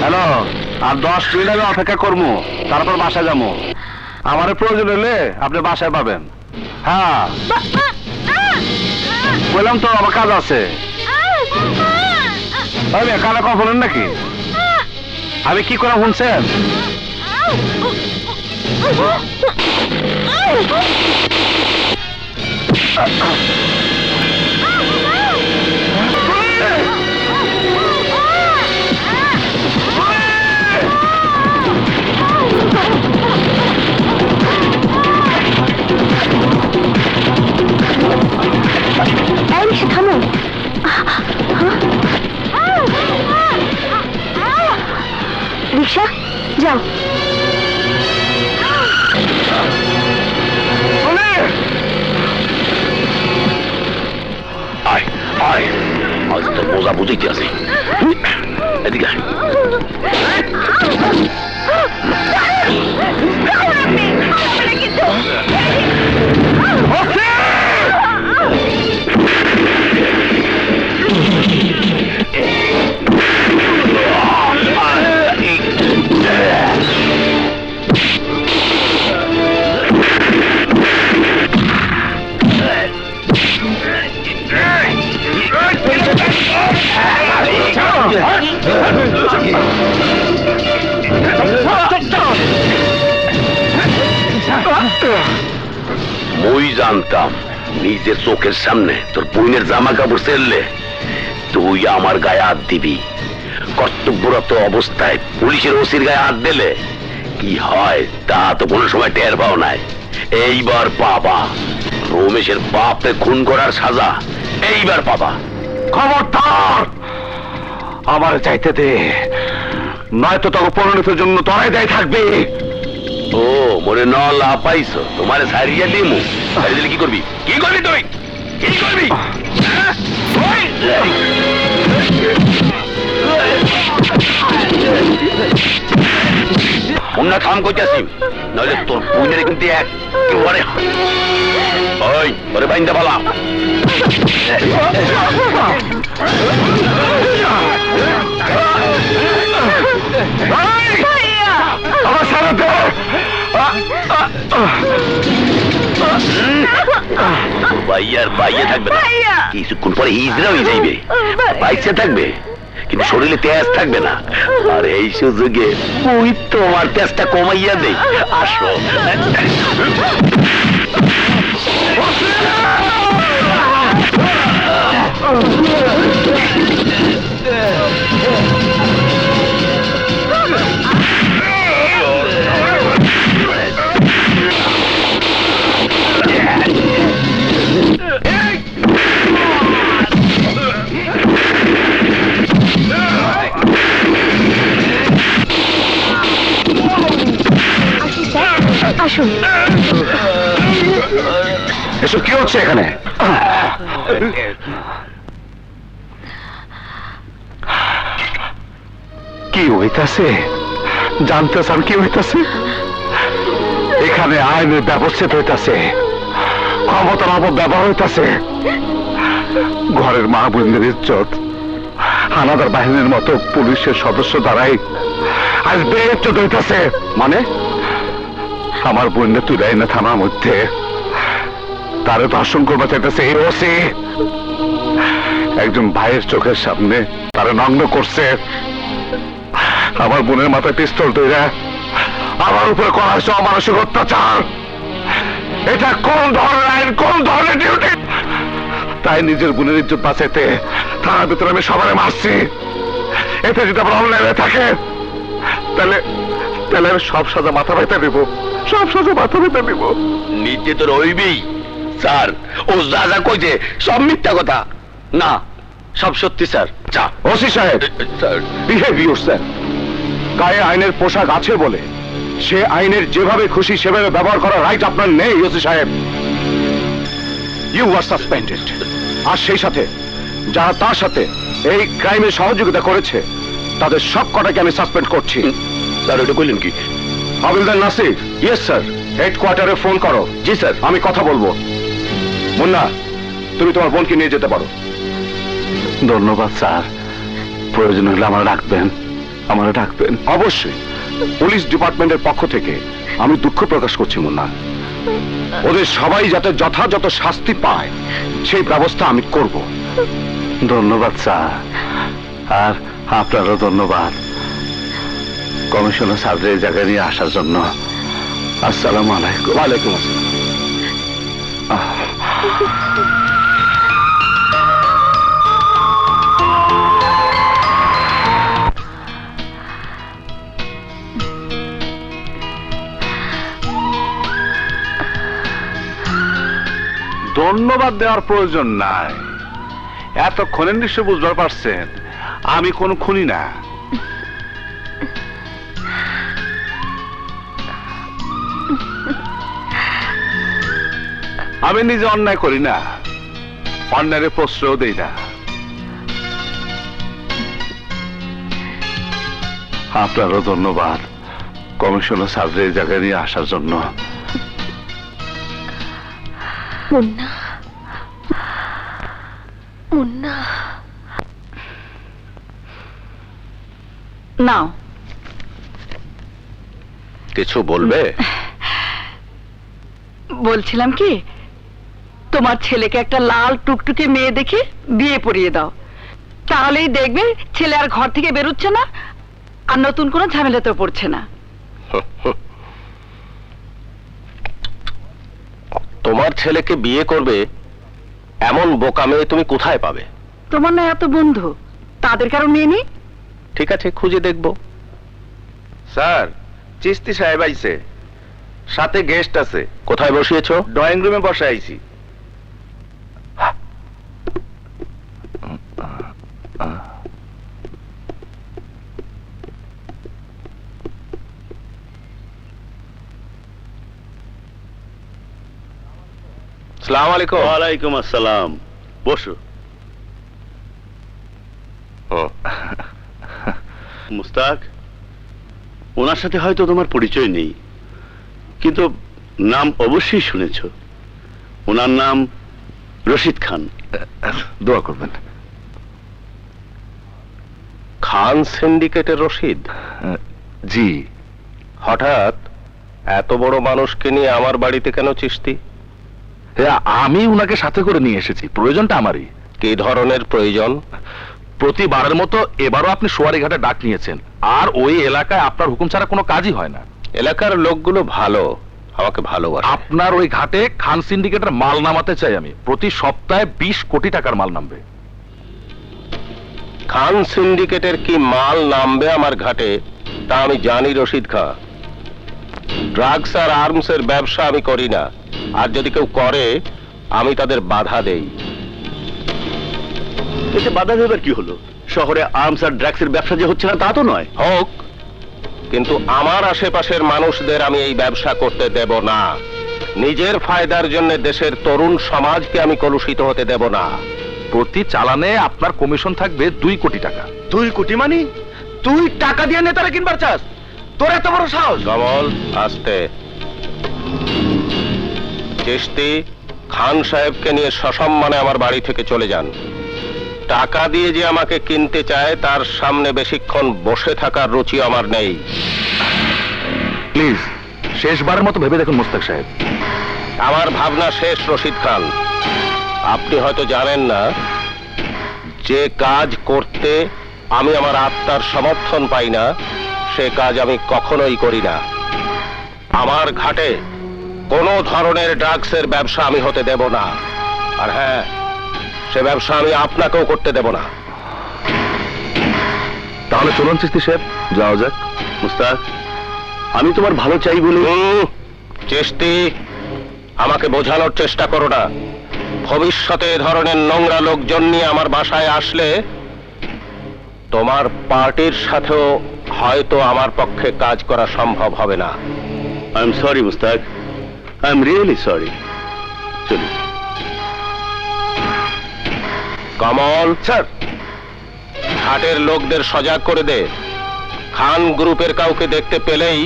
Hello, আর 10 minute আমি অপেক্ষা করবো, তারপর বাসায় যাবো। আমার প্রয়োজন হলে আপনি বাসায় পাবেন। হ্যাঁ বললাম তো, আমার কাজ আছে। কানে কখন শুনেন নাকি? আমি কি করে শুনছেন? থামো। রিক্সা যাও। আয় আয়, আজ তোর বোঝা বুঝাইতে আছে। এদিকে আয়। মই জানতাম নিজের চোখের সামনে তোর বোনের জামা কাপড় ছেড়লে তুই আমার গায়ে হাত দিবি। কর্তব্যরত অবস্থায় পুলিশের ওসির গায়ে হাত দিলে কি হয় তা তো কোনো সময় টের পাও নাই। এইবার পাবা রমেশের বাপকে খুন করার সাজা, এইবার পাবা। খবরদার আমার চাইতে দে, নয়তো তোর পরিণতির জন্য তোরাই দায়ী থাকবে। ও মনে ন লাভ পাইছো, তোমার সারিয়া দিমু। সারিয়ে দিলে কি করবি? কি করবি তুই? কি করবি? অন্য কাম করতেছি, নইলে তোর পুনের কিন্তু একেবারে ওই ওরে বাইন্দা বলা। আমার সারা দে। ভাইয়ার বাইয়ে থাকবে না, কিছুক্ষণ পরে হিজড়া হয়ে যাইবে। বাইসে থাকবে কিন্তু শরীরে তেজ থাকবে না। আর এই সুযোগে ওই তোমার তেজটা কমাইয়া দেই। আসো আসুন। এসব কি হচ্ছে এখানে? কি হইতাছে জানতে চান? কি হইতাছে এখানে? আইনের ব্যবস্থিত হইতাছে, ক্ষমতার অপব্যবহার হইতাছে। ঘরের মা বোনদের ইজ্জত হানাদার বাহিনীর মতো পুলিশের সদস্য দ্বারাই আজ বেইজ্জত হইতাছে। মানে আমার বোনদের তুলাই না থানার মধ্যে তারে ধর্ষণ করবা চাইতেছে এই ওসি। একজন ভাইয়ের চোখের সামনে তারা নগ্ন করছে। আমার বোনের মাথায় পিস্তল তৈরা আমার উপরে করা হয়েছে অমানসিক অত্যাচার। এটা কোন ধরনের আইন, কোন ধরনের ডিউটি? তাই নিজের বোনের ইজ্জত বাঁচাইতে থানার ভিতরে আমি সবাই মারছি। এতে যদি আমার অন্যায় হয়ে থাকে তাহলে তাহলে আমি সব সাজা মাথা ব্যথা দিব, সব সাজা মাথা ব্যথা দিব। নিতে তো রইবেই স্যার। ও যা যা কইছে সব মিথ্যা কথা। না, সব সত্যি স্যার। যা ওসি সাহেব, স্যার। Behave yourself. গায়ে আইনের পোশাক আছে বলে সে আইনের যেভাবে খুশি সেভাবে ব্যবহার করার রাইট আপনার নেই ওসি সাহেব। You are suspended. আর সেই সাথে যারা তার সাথে এই ক্রাইমে সহযোগিতা করেছে তাদের সব কটাকে আমি সাসপেন্ড করছি। স্যার এটা কইলেন কি? হাবিলদার নাসির। Yes sir. হেডকোয়ার্টারে ফোন করো। জি স্যার। আমি কথা বলবো। মুন্না, তুমি তোমার বোনকে নিয়ে যেতে পারো। ধন্যবাদ স্যার, প্রয়োজন হলে আমার রাখবেন। আমার ডাকবেন। অবশ্যই, পুলিশ ডিপার্টমেন্টের পক্ষ থেকে আমি দুঃখ প্রকাশ করছি মুন্না। ওদের সবাই যাতে যথাযথ শাস্তি পায় সেই ব্যবস্থা আমি করব। ধন্যবাদ স্যার, আর আপনারও ধন্যবাদ কমিশনার স্যারের এই জায়গায় নিয়ে আসার জন্য। আসসালামু আলাইকুম। ওয়ালাইকুম আসসালাম। ধন্যবাদ দেওয়ার প্রয়োজন নাই, এতক্ষণে নিশ্চয় বুঝতে পারছেন আমি কোন খুনি না। আমি নিজে অন্যায় করি না, অন্যায়ের প্রশ্রয় দেই না। আপনারও ধন্যবাদ কমিশনার স্যারের এই জায়গায় নিয়ে আসার জন্য। মুন্না, মুন্না, নাও। কিছু বলবে? বলছিলাম কি, তোমার ছেলেকে একটা লাল টুকটুকে মেয়ে দেখে বিয়ে পড়িয়ে দাও, তাহলেই দেখবে ছেলে আর ঘর থেকে বেরোচ্ছে না, আর নতুন কোনো ঝামেলাতেও পড়ছে না। তোমার ছেলেকে বিয়ে করবে এমন বোকা মেয়ে তুমি কোথায় পাবে? তোমার না এত বন্ধু, তাদের কারো মেয়ে নেই? ঠিক আছে, খুঁজে দেখবো। স্যার, চিস্তি সাহেব আইছে, সাথে গেস্ট আছে। কোথায় বসিয়েছো? ড্রয়িং রুমে বসে আইছি। আসসালামু আলাইকুম। ওয়ালাইকুম আসসালাম, বসো। মুস্তাক, ওনার সাথে হয়তো তোমার পরিচয় নেই, কিন্তু নাম অবশ্যই শুনেছ। ওনার নাম রশিদ খান। দোয়া করবেন। খান সিন্ডিকেটের রশিদ? জি। হঠাৎ এত বড় মানুষকে নিয়ে আমার বাড়িতে কেন চিস্তি? আমি উনাকে সাথে করে নিয়ে এসেছি, প্রয়োজনটা আমারই। কি ধরনের প্রয়োজন? প্রতিবারের মতো এবারও আপনি সোয়ারিঘাটে ডাক নিয়েছেন, আর ওই এলাকায় আপনার হুকুম ছাড়া কোনো কাজই হয় না। এলাকার লোকগুলো ভালো, আমাকে ভালোবাসে। আপনার ওই ঘাটে খান সিন্ডিকেটের মাল নামাতে চাই আমি। প্রতি সপ্তাহে 20 কোটি টাকার মাল নামবে। খান সিন্ডিকেটের কি মাল নামবে আমার ঘাটে তা আমি জানি রশিদ খাঁ। ড্রাগস আর আর্মস এর ব্যবসা আমি করি না, আর যদি কেউ করে আমি তাদের বাধা দেই। এতে বাধা দেবার কি হলো? শহরে আর্মস আর ড্রাগসের ব্যবসা যে হচ্ছে না তা তো নয়। হোক, কিন্তু আমার আশেপাশের মানুষদের আমি এই ব্যবসা করতে দেব না। নিজের ফায়দার জন্য দেশের তরুণ সমাজকে আমি কলুষিত হতে দেব না। প্রতি চালানে আপনার কমিশন থাকবে 2 কোটি টাকা। 2 কোটি মানে? তুই টাকা দিয়ে নেতারা কিনবার চাস? তোর এত বড় সাহস? কমল, আস্তে। চিশতি, খান সাহেবকে নিয়ে সসম্মানে আমার বাড়ি থেকে চলে যান। টাকা দিয়ে যে আমাকে কিনতে চায় তার সামনে বেশিক্ষণ বসে থাকার রুচি আমার নেই। প্লিজ, শেষবারের মতো ভেবে দেখুন মোস্তাক সাহেব। আমার ভাবনা শেষ রশিদ খান। আপনি হয়তো জানেন না, যে কাজ করতে আমি আমার আত্মার সমর্থন পাই না সে কাজ আমি কখনোই করি না। আমার ঘাটে কোনো ধরনের ড্রাগসের ব্যবসা আমি হতে দেব না। আর হ্যাঁ, সে ব্যবসা আমি আপনাকেও করতে দেব না। তাহলে চলুন চিস্তি সাহেব, যাওয়া যাক। মুস্তাক, আমি তোমার ভালো চাই বলে। চিশতি, আমাকে বোঝানোর চেষ্টা করো না। ভবিষ্যতে এ ধরনের নোংরা লোকজন নিয়ে আমার বাসায় আসলে তোমার পার্টির সাথেও হয়তো আমার পক্ষে কাজ করা সম্ভব হবে না। I am sorry Mustaq, I am really sorry. চলো। কমল, স্যার, ঘাটের লোকদের সজাগ করে দে। খান গ্রুপের কাউকে দেখতে পেলেই